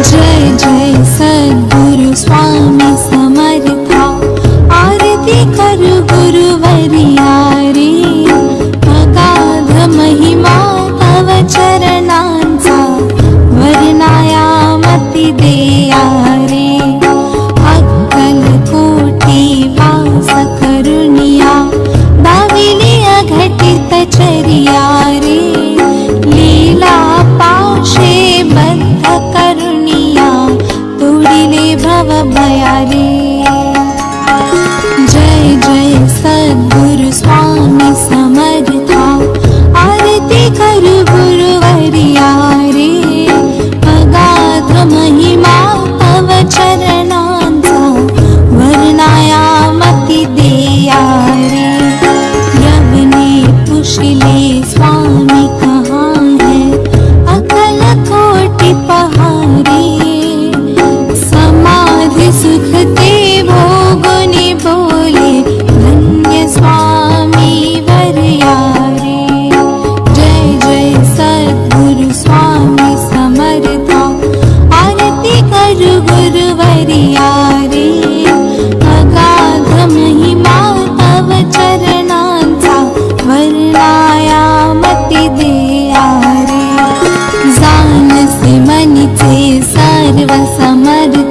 जय जय सद्गुरु स्वामी समर्था, आरती करू गुरुवर्या रे। अगाध महिमा तव चरणांचा, वर्णायामती देया रे। अक्कल कोटी वास करुणिया, दाविली अघटित चर्या रे। लीला पाशे बद्ध करुणिया, तोडिले भव भया रे। जय जय सद्गुरु स्वामी समर्था, आरती करू गुरुवर्या रे। अगाध महिमा तव चरणांचा, वर्णायामती देया रे। यवने पुछले स्वामी कहाँ है, अकल कोटि पहारे। समाधि सुख ते भोगुनि बोले, धन्य स्वामी वर्या रे। जय जय सद्गुरु स्वामी समर्था, आरती करू गुरुवर्या रे। अगाध महिमा तव चरणांचा, वर्णायामती देया रे। जाणसे मनीचे सर्व समर्थ,